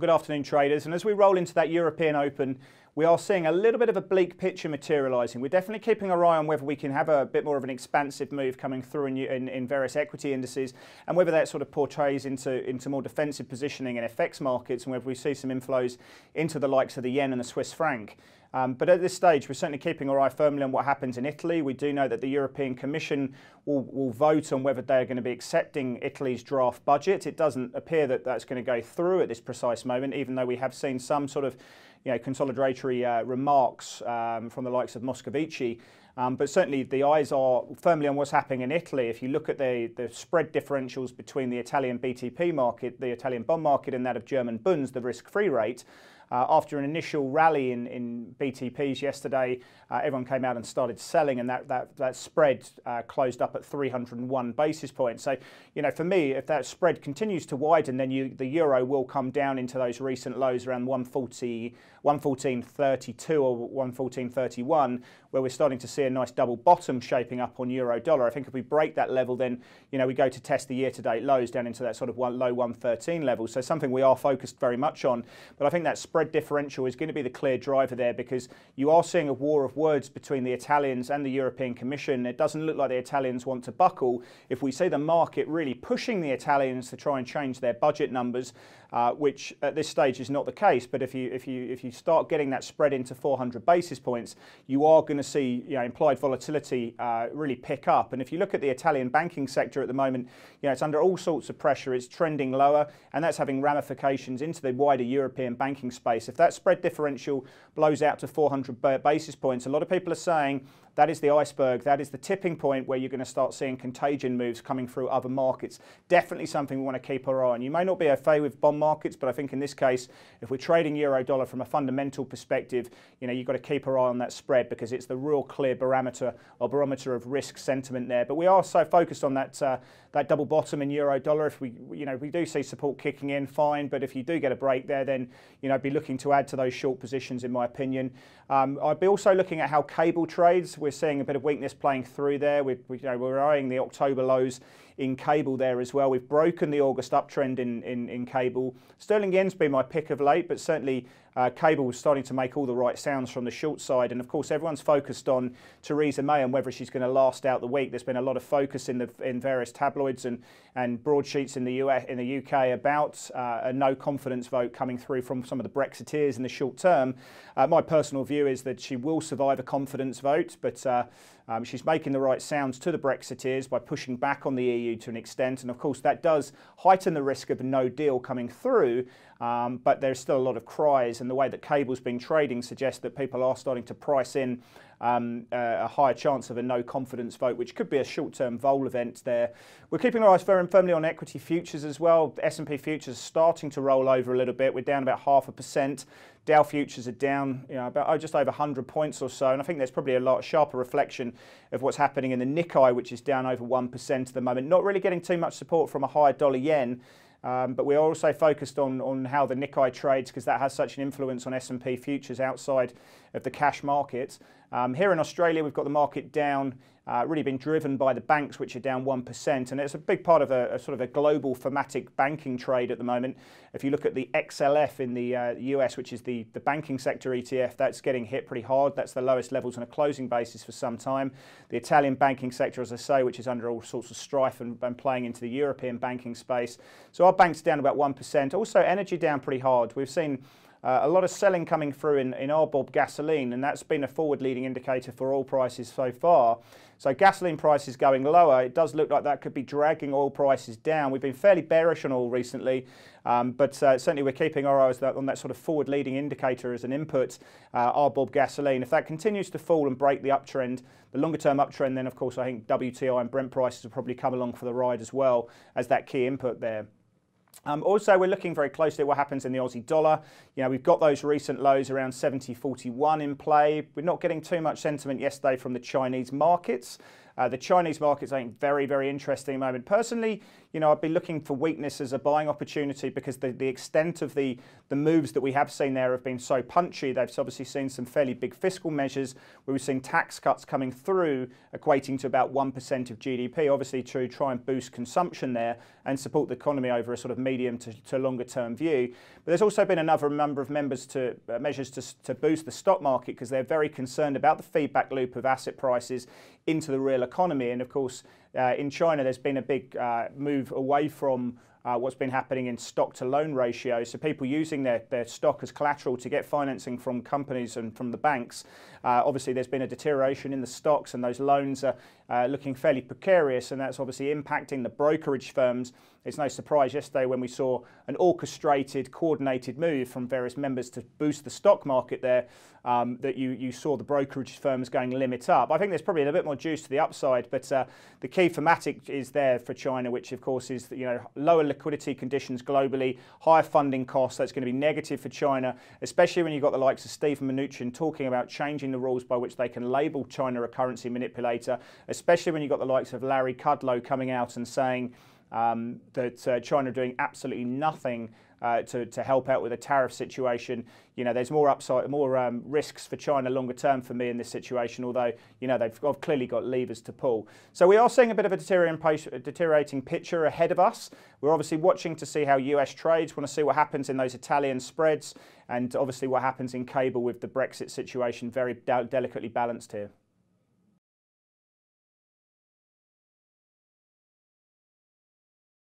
Well, good afternoon, traders. And as we roll into that European Open, we are seeing a little bit of a bleak picture materialising. We're definitely keeping our eye on whether we can have a bit more of an expansive move coming through in various equity indices, and whether that sort of portrays into more defensive positioning in FX markets, and whether we see some inflows into the likes of the yen and the Swiss franc. But at this stage, we're certainly keeping our eye firmly on what happens in Italy. We do know that the European Commission will vote on whether they're going to be accepting Italy's draft budget. It doesn't appear that that's going to go through at this precise moment, even though we have seen some sort of consolidatory remarks from the likes of Moscovici. But certainly the eyes are firmly on what's happening in Italy. If you look at the spread differentials between the Italian BTP market, the Italian bond market, and that of German bunds, the risk-free rate, after an initial rally in BTPs yesterday, everyone came out and started selling, and that spread closed up at 301 basis points. So, for me, if that spread continues to widen, then the euro will come down into those recent lows around 114.32 or 114.31, where we're starting to see a nice double bottom shaping up on euro dollar. I think if we break that level, then we go to test the year-to-date lows down into that sort of low 113 level. So something we are focused very much on. But I think that spread differential is going to be the clear driver there, because you are seeing a war of words between the Italians and the European Commission. It doesn't look like the Italians want to buckle. If we see the market really pushing the Italians to try and change their budget numbers, which at this stage is not the case, but if you start getting that spread into 400 basis points, you are going to see implied volatility really pick up. And if you look at the Italian banking sector at the moment, it's under all sorts of pressure. It's trending lower, and that's having ramifications into the wider European banking space. If that spread differential blows out to 400 basis points, a lot of people are saying that is the iceberg, that is the tipping point where you're going to start seeing contagion moves coming through other markets. Definitely something we want to keep our eye on. You may not be au fait with bond markets, but I think in this case, if we're trading euro dollar from a fundamental perspective, you've got to keep our eye on that spread, because it's the real clear barometer of risk sentiment there. But we are so focused on that double bottom in euro dollar. If we do see support kicking in, fine. But if you do get a break there, then be looking to add to those short positions, in my opinion. I'd be also looking at how cable trades. We're seeing a bit of weakness playing through there. We're eyeing the October lows in cable there as well. We've broken the August uptrend in cable. Sterling yen's been my pick of late, but certainly cable was starting to make all the right sounds from the short side. And of course, everyone's focused on Theresa May and whether she's going to last out the week. There's been a lot of focus in various tabloids and broadsheets in the UK about a no confidence vote coming through from some of the Brexiteers in the short term. My personal view is that she will survive a confidence vote, but she's making the right sounds to the Brexiteers by pushing back on the EU to an extent. And of course, that does heighten the risk of a no deal coming through. But there's still a lot of cries, and the way that cable's been trading suggests that people are starting to price in a higher chance of a no confidence vote, which could be a short-term vol event there. We're keeping our eyes firmly on equity futures as well. The S&P futures are starting to roll over a little bit. We're down about 0.5%. Dow futures are down about just over 100 points or so, and I think there's probably a lot sharper reflection of what's happening in the Nikkei, which is down over 1% at the moment. Not really getting too much support from a higher dollar yen. But we are also focused on how the Nikkei trades, because that has such an influence on S&P futures outside of the cash markets. Here in Australia, we've got the market down, really been driven by the banks, which are down 1%. And it's a big part of a sort of a global thematic banking trade at the moment. If you look at the XLF in the US, which is the banking sector ETF, that's getting hit pretty hard. That's the lowest levels on a closing basis for some time. The Italian banking sector, as I say, which is under all sorts of strife and playing into the European banking space. So our bank's down about 1%. Also, energy down pretty hard. We've seen a lot of selling coming through in RBOB gasoline, and that's been a forward-leading indicator for oil prices so far. So gasoline prices going lower, it does look like that could be dragging oil prices down. We've been fairly bearish on oil recently, but certainly we're keeping our eyes on that sort of forward-leading indicator as an input, RBOB gasoline. If that continues to fall and break the uptrend, the longer-term uptrend, then of course I think WTI and Brent prices will probably come along for the ride as well as that key input there. Also, we're looking very closely at what happens in the Aussie dollar. We've got those recent lows around 70.41 in play. We're not getting too much sentiment yesterday from the Chinese markets. The Chinese market's, I think, very, very interesting at the moment. Personally, I'd be looking for weakness as a buying opportunity because the extent of the moves that we have seen there have been so punchy. They've obviously seen some fairly big fiscal measures where we've seen tax cuts coming through, equating to about 1% of GDP, obviously to try and boost consumption there and support the economy over a sort of medium to longer term view. But there's also been another number of measures to boost the stock market because they're very concerned about the feedback loop of asset prices into the real economy. And of course, in China, there's been a big move away from what's been happening in stock to loan ratio. So people using their stock as collateral to get financing from companies and from the banks. Obviously, there's been a deterioration in the stocks and those loans are looking fairly precarious, and that's obviously impacting the brokerage firms. It's no surprise yesterday when we saw an orchestrated, coordinated move from various members to boost the stock market there, that you saw the brokerage firms going limit up. I think there's probably a bit more juice to the upside, but the key thematic is there for China, which of course is lower liquidity conditions globally, higher funding costs. That's going to be negative for China, especially when you've got the likes of Stephen Mnuchin talking about changing the rules by which they can label China a currency manipulator, especially when you've got the likes of Larry Kudlow coming out and saying that China are doing absolutely nothing to help out with a tariff situation. There's more upside, more risks for China longer term for me in this situation, although, they've clearly got levers to pull. So we are seeing a bit of a deteriorating picture ahead of us. We're obviously watching to see how US trades, want to see what happens in those Italian spreads, and obviously what happens in cable with the Brexit situation, very delicately balanced here.